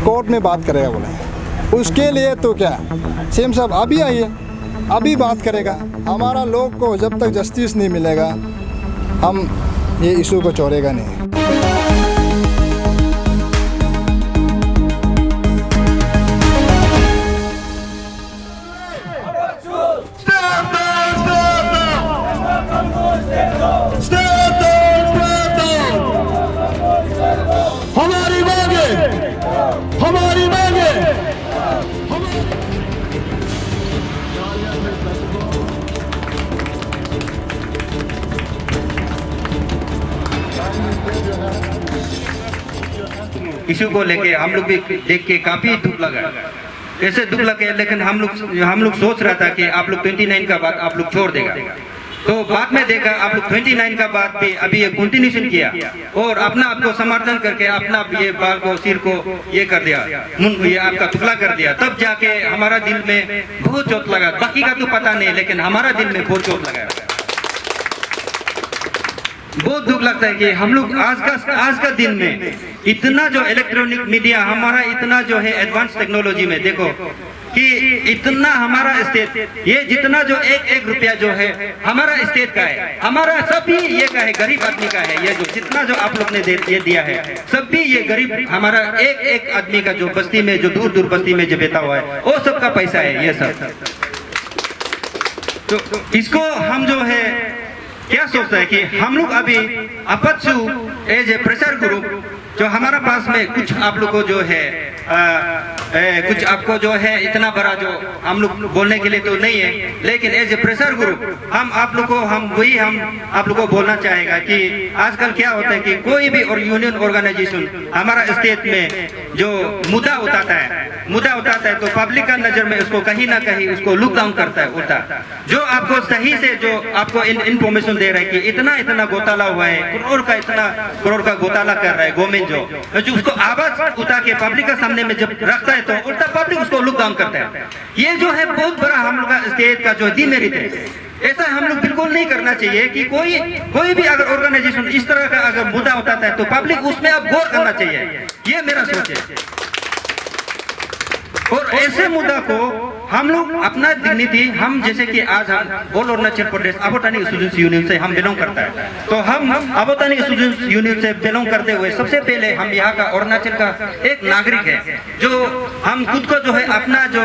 Court में बात करेगा बोले। उसके लिए तो क्या सीएम साहब अभी आइए, अभी बात करेगा। हमारा लोग को जब तक जस्टिस नहीं मिलेगा हम ये इशू को छोड़ेगा नहीं। हमारी मांगे इशू को लेके हम लोग भी देख के काफी दुख लगा। ऐसे दुख लगे, लेकिन हम लोग सोच रहा था कि आप लोग 29 का बात आप लोग छोड़ देगा। तो बाद में देखा आप लोग 29 का बात भी अभी ये कंटिन्यूशन किया और अपना आपको समर्थन करके अपना ये बाल को सिर को ये कर दिया, ये आपका टुकड़ा कर दिया। तब जाके हमारा दिल में बहुत चोट लगा। बाकी का तो पता नहीं, लेकिन हमारा दिल में बहुत चोट लगा। बहुत दुख लगता है कि हम लोग आज का दिन में इतना जो इलेक्ट्रॉनिक मीडिया हमारा इतना जो है एडवांस टेक्नोलॉजी में देखो कि इतना हमारा स्टेट ये जितना जो एक रुपया जो है हमारा स्टेट का है, हमारा सभी ये का है, गरीब आदमी का है। ये जो जितना जो आप लोग ने ये दिया है सभी ये गरीब हमारा एक आदमी का जो बस्ती में जो दूर बस्ती में जो बैठा हुआ है वो सबका पैसा है ये सब। तो इसको हम जो है क्या सोचता है कि हम लोग अभी अपत्सु एज ए प्रेशर ग्रुप जो हमारा पास में कुछ आप लोग को जो है कुछ आपको जो है इतना बड़ा जो हम लोग बोलने के लिए तो नहीं है, लेकिन एज ए प्रेशर ग्रुप हम आप लोग को हम आप लोग को बोलना चाहेगा कि आजकल क्या होता है कि कोई भी और यूनियन ऑर्गेनाइजेशन हमारा स्टेट में जो मुद्दा उठाता है तो पब्लिक का नजर में उसको कहीं ना कहीं उसको लुक डाउन करता है उल्टा। जो आपको सही से जो आपको इंफॉर्मेशन दे रहा है कि इतना घोटाला हुआ है, इतना करोड़ का घोटाला कर रहा है गवर्नमेंट जो उसको आवाज उठा के पब्लिक के सामने में जब रखता है तो उल्टा पब्लिक उसको लुक डाउन करता है। ये जो है बहुत बड़ा हम लोग का स्टेट का जो डिमेरिट है। ऐसा हम लोग बिल्कुल नहीं करना चाहिए कि कोई भी अगर ऑर्गेनाइजेशन इस तरह का अगर मुद्दा उठाता है तो पब्लिक उसमें अब गौर करना चाहिए। ये मेरा सोच है। और ऐसे मुद्दा को हम लोग अपना डिग्निटी हम जैसे कि आज हम all Arunachal Pradesh अबोटानिक students union से हम बिलोंग करता है, तो हम अबोटानिक स्टूडेंट्स यूनियन से बिलोंग करते हुए सबसे पहले हम यहाँ का अरुणाचल का एक नागरिक है जो हम खुद को जो है अपना जो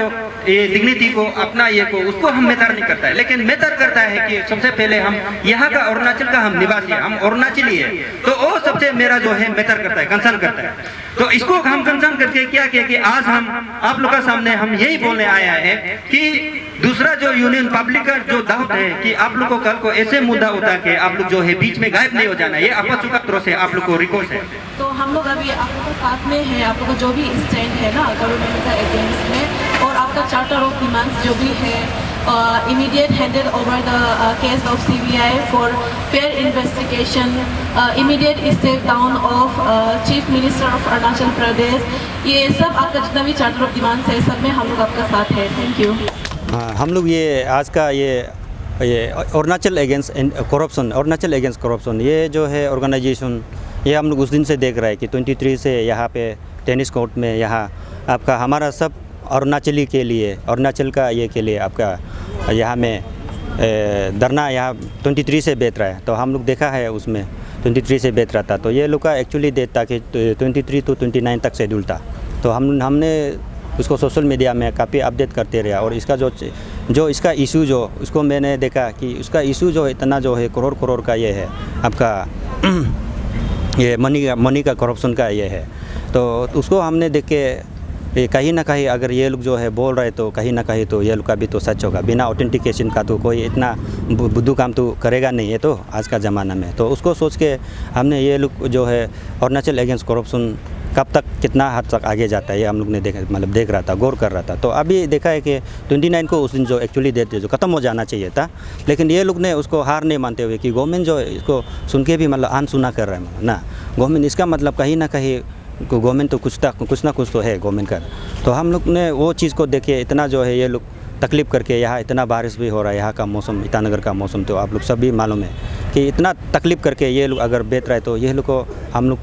ये डिग्निटी को अपना ये को उसको हम मैटर नहीं करता है, लेकिन मैटर करता है कि सबसे पहले हम यहाँ का अरुणाचल का हम निवासी हम अरुणाचली है, तो वो सबसे मेरा जो है मैटर करता है, कंसर्न करता है। तो इसको हम कंसर्न करके क्या किया कि आज हम आप लोग के सामने हम यही बोलने आया है कि दूसरा जो यूनियन पब्लिक का जो दावा है कि आप लोग को कल को ऐसे मुद्दा उठा के आप लोग जो है बीच में गायब नहीं हो जाना, ये अपत्सु का तरफ से आप लोग को रिक्वेस्ट है। तो हम लोग अभी आप लोग के साथ में है, आप लोग को जो भी स्टैंड है ना गवर्नमेंट का अगेंस्ट में, और आपका चार्टर ऑफ डिमांड्स जो भी है immediate handed over the case of CBI for fair investigation, immediate step down of Chief Minister of Arunachal Pradesh, ये सब आपका जितना भी चार्टर ऑफ डिमांड्स है सब में हम लोग आपका साथ है। Thank you. हाँ, हम लोग ये आज का ये अरुणाचल अगेंस्ट करप्शन ये जो है ऑर्गेनाइजेशन ये हम लोग उस दिन से देख रहे हैं कि 23 से यहाँ पे टेनिस कोर्ट में यहाँ आपका हमारा सब अरुणाचली के लिए अरुणाचल का ये के लिए आपका यहाँ में धरना यहाँ 23 से बैठ रहा है। तो हम लोग देखा है उसमें 23 से बैठ रहा था, तो ये लोग का एक्चुअली डेट था कि 23 to 29 तक शेड्यूल था। तो हमने उसको सोशल मीडिया में काफ़ी अपडेट करते रहा, और इसका जो इसका इशू जो उसको मैंने देखा कि उसका इशू जो इतना जो है करोड़ का ये है आपका ये मनी का करप्शन का ये है। तो उसको हमने देख के कहीं ना कहीं अगर ये लोग जो है बोल रहे तो कहीं ना कहीं तो ये लोग का भी तो सच होगा। बिना ऑथेंटिकेशन का तो कोई इतना बुद्धू काम तो करेगा नहीं है तो आज का ज़माना में। तो उसको सोच के हमने ये लोग जो है अरुणाचल अगेंस्ट करप्शन कब तक कितना हद तक आगे जाता है ये हम लोग ने देख रहा था, गौर कर रहा था। तो अभी देखा है कि 29 को उस दिन जो एक्चुअली डेट जो ख़त्म हो जाना चाहिए था, लेकिन ये लोग ने उसको हार नहीं मानते हुए कि गवर्नमेंट जो इसको सुन के भी अनसुना कर रहा है ना गवर्नमेंट। इसका मतलब कहीं ना कहीं गवर्नमेंट तो कुछ ना कुछ तो है गवर्नमेंट का। तो हम लोग ने वो चीज़ को देखे इतना जो है ये लोग तकलीफ़ करके, यहाँ इतना बारिश भी हो रहा है, यहाँ का मौसम ईटानगर का मौसम तो आप लोग सभी मालूम है कि इतना तकलीफ़ करके ये लोग अगर बैठ रहे तो ये लोग को हम लोग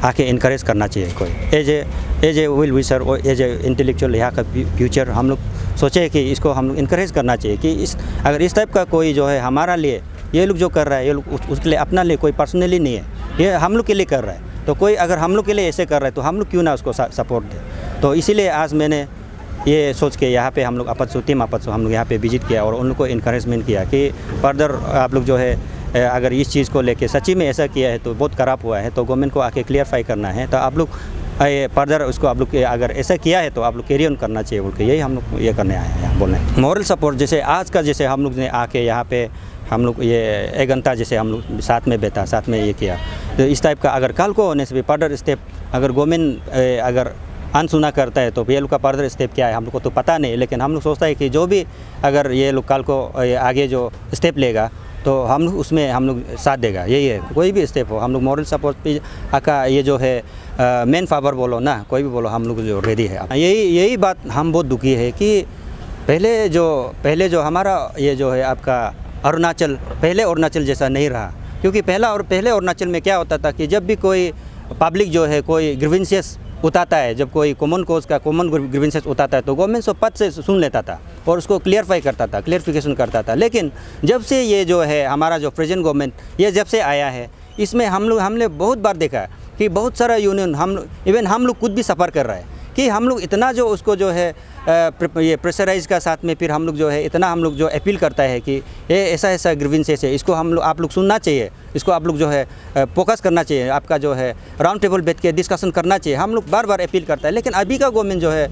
आके इनकरेज करना चाहिए। कोई as a as a well wisher और एज ए इंटेलेक्चुअल यहाँ का फ्यूचर हम लोग सोचे कि इसको हम लोग इनकरेज करना चाहिए कि अगर इस टाइप का कोई जो है हमारा लिए ये लोग जो कर रहा है ये लोग उसके लिए अपना लिए कोई पर्सनली नहीं है, ये हम लोग के लिए कर रहा है। तो कोई अगर हम लोग के लिए ऐसे कर रहा है तो हम लोग क्यों ना उसको सपोर्ट दें। तो इसीलिए आज मैंने ये सोच के यहाँ पे हम लोग टीम आपत्सु हम लोग यहाँ पे विजिट किया और उन लोग को इनकरेजमेंट किया कि फर्दर आप लोग जो है अगर इस चीज़ को लेके सच्ची में ऐसा किया है तो बहुत ख़राब हुआ है, तो गवर्नमेंट को आके क्लियरफाई करना है। तो आप लोग फर्दर उसको आप लोग अगर ऐसा किया है तो आप लोग कैरी ऑन करना चाहिए बोल के यही हम लोग ये करने आए हैं यहाँ बोलने। मॉरल सपोर्ट जैसे आज का जैसे हम लोग ने आके यहाँ पे हम लोग ये 1 घंटा जैसे हम लोग साथ में बैठा साथ में ये किया, तो इस टाइप का अगर कल को होने से भी फर्दर स्टेप अगर गवर्नमेंट अगर अनसुना करता है तो ये लोग का फर्दर स्टेप क्या है हम लोग को तो पता नहीं, लेकिन हम लोग सोचता है कि जो भी अगर ये लोग कल को आगे जो स्टेप लेगा तो हम लोग उसमें हम लोग साथ देगा। यही है, कोई भी स्टेप हो हम लोग मॉरल सपोर्ट पे आका ये जो है मेन फावर बोलो ना कोई भी बोलो हम लोग जो रेडी है। यही बात हम बहुत दुखी है कि पहले जो हमारा ये जो है आपका अरुणाचल पहले अरुणाचल जैसा नहीं रहा, क्योंकि पहले अरुणाचल में क्या होता था कि जब भी कोई पब्लिक जो है कोई ग्रीवेंसेस उठाता है, जब कोई कॉमन कोज का कॉमन ग्रीवेंसेस उठाता है तो गवर्नमेंट सो पद से सुन लेता था और उसको क्लियरिफिकेशन करता था। लेकिन जब से ये जो है हमारा जो प्रेजेंट गवर्नमेंट ये जब से आया है इसमें हमने बहुत बार देखा है कि बहुत सारा यूनियन इवन हम लोग खुद भी सफ़र कर रहा है कि हम लोग इतना जो उसको जो है ये प्रेशराइज का साथ में फिर हम लोग जो है इतना हम लोग जो अपील करता है कि ये ऐसा ग्रीवेंसेस है, इसको आप लोग सुनना चाहिए, इसको आप लोग जो है फोकस करना चाहिए, आपका जो है राउंड टेबल बैठ के डिस्कशन करना चाहिए। हम लोग बार बार अपील करता है, लेकिन अभी का गवर्नमेंट जो है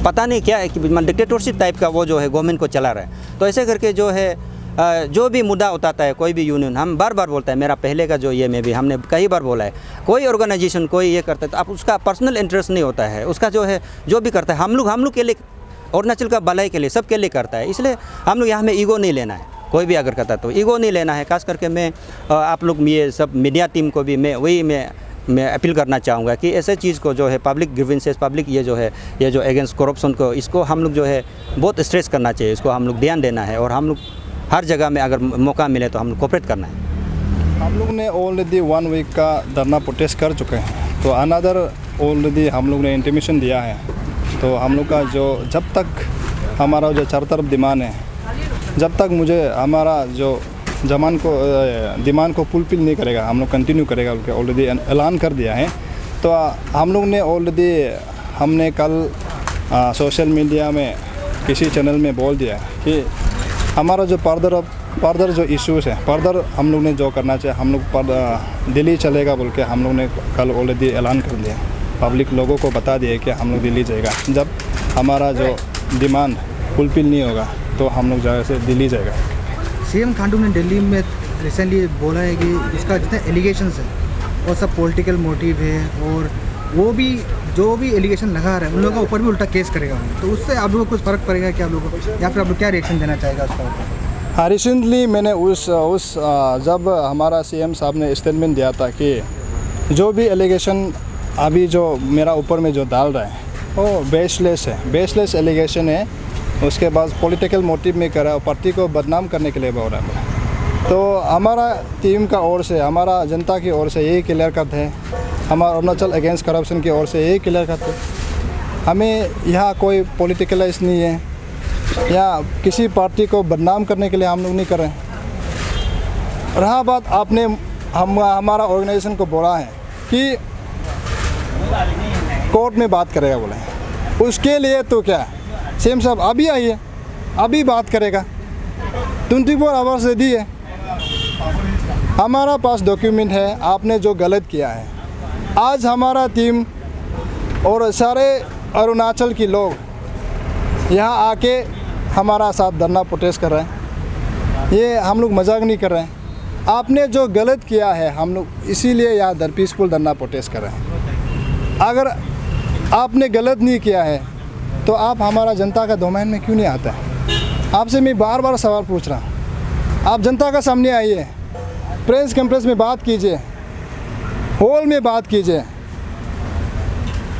पता नहीं क्या है कि डिक्टेटरशिप टाइप का वो जो है गवर्नमेंट को चला रहा है। तो ऐसे करके जो है जो भी मुद्दा उठाता है कोई भी यूनियन हम बार बार बोलता है, मेरा पहले का जो ये में भी हमने कई बार बोला है, कोई ऑर्गेनाइजेशन कोई ये करता है तो आप उसका पर्सनल इंटरेस्ट नहीं होता है, उसका जो है जो भी करता है हम लोग के लिए अरुणाचल का भलाई के लिए सबके लिए करता है। इसलिए हम लोग यहाँ में ईगो नहीं लेना है, कोई भी अगर करता है तो ईगो नहीं लेना है। खास करके मैं आप लोग ये सब मीडिया टीम को भी मैं अपील करना चाहूँगा कि ऐसे चीज़ को जो है पब्लिक ग्रीवेंसेस पब्लिक ये जो अगेंस्ट करप्शन को इसको हम लोग जो है बहुत स्ट्रेस करना चाहिए, इसको हम लोग ध्यान देना है और हम लोग हर जगह में अगर मौका मिले तो हम लोग कोऑपरेट करना है। हम लोग ने ऑलरेडी 1 वीक का धरना प्रोटेस्ट कर चुके हैं, तो अनदर ऑलरेडी हम लोग ने इंटीमेशन दिया है। तो हम लोग का जो जब तक हमारा जो चारों तरफ डिमांड है, जब तक मुझे हमारा जो डिमांड को फुलफिल नहीं करेगा हम लोग कंटिन्यू करेगा उनके ऑलरेडी ऐलान कर दिया है। तो हम लोग ने ऑलरेडी हमने कल सोशल मीडिया में किसी चैनल में बोल दिया कि हमारा जो फर्दर जो इश्यूज़ है फर्दर हम लोग ने जो करना चाहिए हम लोग दिल्ली चलेगा बोल के हम लोग ने कल ऑलरेडी ऐलान कर दिया, पब्लिक लोगों को बता दिया कि हम लोग दिल्ली जाएगा। जब हमारा जो डिमांड फुलफिल नहीं होगा तो हम लोग जगह से दिल्ली जाएगा। सीएम खांडू ने दिल्ली में रिसेंटली बोला है कि इसका जितने एलिगेशंस है वो सब पॉलिटिकल मोटिव है और वो भी जो भी एलिगेशन लगा रहा है उन लोगों के ऊपर भी उल्टा केस करेगा, तो उससे आप लोगों को कुछ फ़र्क पड़ेगा क्या आप लोगों को, या फिर आप लोग क्या रिएक्शन देना चाहेगा उसका ऊपर? हाँ, रिसेंटली मैंने जब हमारा सीएम साहब ने स्टेटमेंट दिया था कि जो भी एलिगेशन अभी जो मेरा ऊपर में जो डाल रहा है वो बेसलेस एलिगेशन है। उसके बाद पॉलिटिकल मोटिव में कर रहा है, पार्टी को बदनाम करने के लिए बोल रहा है। तो हमारा टीम का ओर से हमारा जनता की ओर से यही क्लियर कट है, हमारा अरुणाचल अगेंस्ट करप्शन की ओर से यही क्लियर कट है, हमें यहाँ कोई पॉलिटिकलाइज नहीं है या किसी पार्टी को बदनाम करने के लिए हम लोग नहीं कर रहे हैं। रहा बात आपने हमारा ऑर्गेनाइजेशन को बोला है कि कोर्ट में बात करेगा बोले, उसके लिए तो क्या सीएम साहब अभी आइए, अभी बात करेगा, 24 आवर्स दे दी है, हमारा पास डॉक्यूमेंट है आपने जो गलत किया है। आज हमारा टीम और सारे अरुणाचल के लोग यहाँ आके हमारा साथ धरना प्रोटेस्ट कर रहे हैं, ये हम लोग मजाक नहीं कर रहे हैं। आपने जो गलत किया है हम लोग इसीलिए यहाँ पीसफुल धरना प्रोटेस्ट कर रहे हैं। अगर आपने गलत नहीं किया है तो आप हमारा जनता का डोमेन में क्यों नहीं आता है? आपसे मैं बार बार सवाल पूछ रहा हूँ, आप जनता का सामने आइए, प्रेस कॉन्फ्रेंस में बात कीजिए, हॉल में बात कीजिए,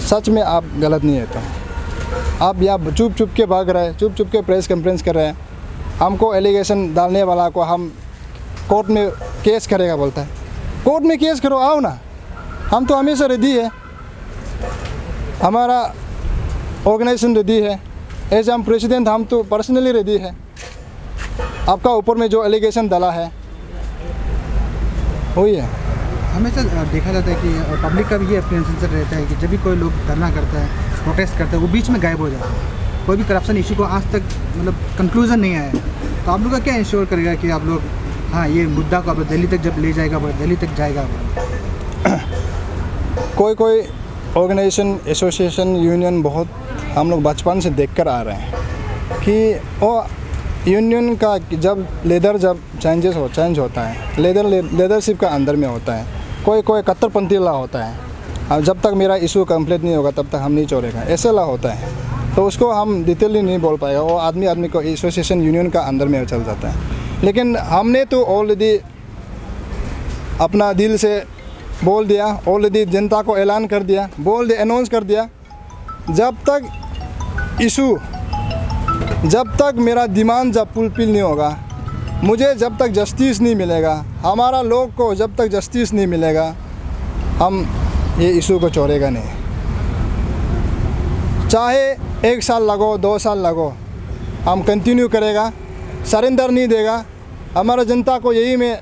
सच में आप गलत नहीं है तो आप यहाँ चुप के भाग रहे हैं, चुप के प्रेस कॉन्फ्रेंस कर रहे हैं। हमको एलिगेशन डालने वाला को हम कोर्ट में केस करेगा बोलता है, कोर्ट में केस करो, आओ ना, हम तो हमेशा रेडी है। हमारा ऑर्गेनाइजेशन रेडी है, एज हम प्रेसिडेंट हम तो पर्सनली रेडी है। आपका ऊपर में जो एलिगेशन डाला है वही है। हमेशा देखा जाता है कि पब्लिक का भी ये अप्रीहेंशन रहता है कि जब भी कोई लोग धरना करता है, प्रोटेस्ट करता है, वो बीच में गायब हो जाता है। कोई भी करप्शन इशू को आज तक मतलब कंक्लूजन नहीं आया है। तो आप लोग का क्या इंश्योर करेगा कि आप लोग हाँ ये मुद्दा को आप लोग दिल्ली तक जब ले जाएगा वो दिल्ली तक जाएगा? कोई ऑर्गेनाइजेशन, एसोसिएशन, यूनियन बहुत हम लोग बचपन से देखकर आ रहे हैं कि वो यूनियन का जब चेंज होता है, लीडरशिप का अंदर में होता है, कोई कट्टरपंथी ला होता है। अब जब तक मेरा इशू कंप्लीट नहीं होगा तब तक हम नहीं छोड़ेगा, ऐसे ला होता है। तो उसको हम डिटेली नहीं बोल पाएगा, वो आदमी को एसोसिएशन यूनियन का अंदर में चल जाता है। लेकिन हमने तो ऑलरेडी अपना दिल से बोल दिया, ऑलरेडी जनता को ऐलान कर दिया, अनाउंस कर दिया, जब तक मेरा डिमांड जब फुलफिल नहीं होगा, मुझे जब तक जस्टिस नहीं मिलेगा, हमारा लोग को जब तक जस्टिस नहीं मिलेगा, हम ये इशू को छोड़ेगा नहीं। चाहे 1 साल लगो, 2 साल लगो, हम कंटिन्यू करेगा, सरेंडर नहीं देगा। हमारा जनता को यही मैं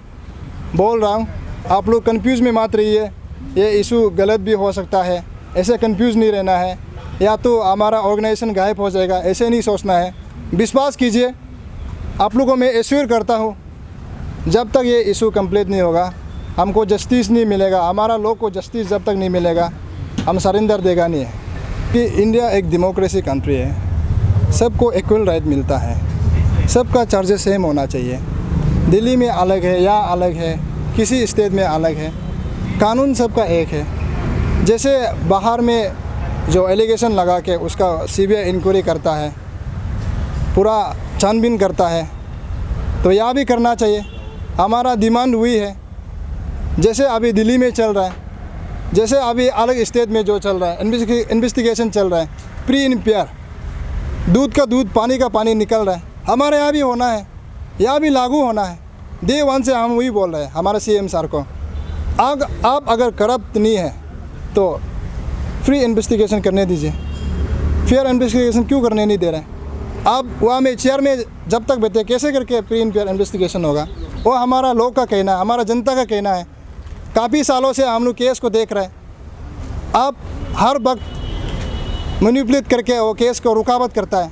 बोल रहा हूँ, आप लोग कंफ्यूज में मत रहिए। ये इशू गलत भी हो सकता है, ऐसे कंफ्यूज नहीं रहना है, या तो हमारा ऑर्गेनाइजेशन गायब हो जाएगा, ऐसे नहीं सोचना है। विश्वास कीजिए, आप लोगों को मैं एश्योर करता हूँ, जब तक ये इशू कंप्लीट नहीं होगा, हमको जस्टिस नहीं मिलेगा, हमारा लोग को जस्टिस जब तक नहीं मिलेगा, हम सरेंडर देगा नहीं है। कि इंडिया एक डेमोक्रेसी कंट्री है, सबको इक्वल राइट मिलता है, सबका चार्जेस सेम होना चाहिए। दिल्ली में अलग है, यहाँ अलग है, किसी स्टेट में अलग है, कानून सबका एक है। जैसे बाहर में जो एलिगेशन लगा के उसका सीबीआई इंक्वायरी करता है, पूरा छानबीन करता है, तो यहाँ भी करना चाहिए। हमारा डिमांड हुई है, जैसे अभी दिल्ली में चल रहा है, जैसे अभी अलग स्टेट में जो चल रहा है, इन्वेस्टिगेशन चल रहा है, प्री इम्पेयर, दूध का दूध, पानी का पानी निकल रहा है, हमारे यहाँ भी होना है, यहाँ भी लागू होना है। डे 1 से हम वही बोल रहे हैं हमारे सीएम सर को, आप अगर करप्ट नहीं है तो फ्री इन्वेस्टिगेशन करने दीजिए। फेयर इन्वेस्टिगेशन क्यों करने नहीं दे रहे हैं? आप वहाँ में चेयर में जब तक बैठे, कैसे करके प्री इम्पेयर इन्वेस्टिगेशन होगा? वो हमारा लोग का कहना है, हमारा जनता का कहना है। काफ़ी सालों से हम लोग केस को देख रहे हैं, आप हर वक्त मैनिपुलेट करके वो केस को रुकावट करता है।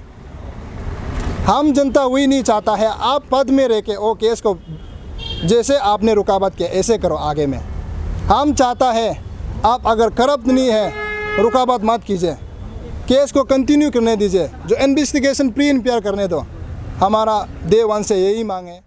हम जनता वही नहीं चाहता है, आप पद में रह के वो केस को जैसे आपने रुकावट किया ऐसे करो आगे में। हम चाहता है आप अगर करप्ट नहीं है, रुकावट मत कीजिए, केस को कंटिन्यू करने दीजिए, जो इन्वेस्टिगेशन प्री इम्पेयर करने दो। हमारा डे 1 से यही मांग है।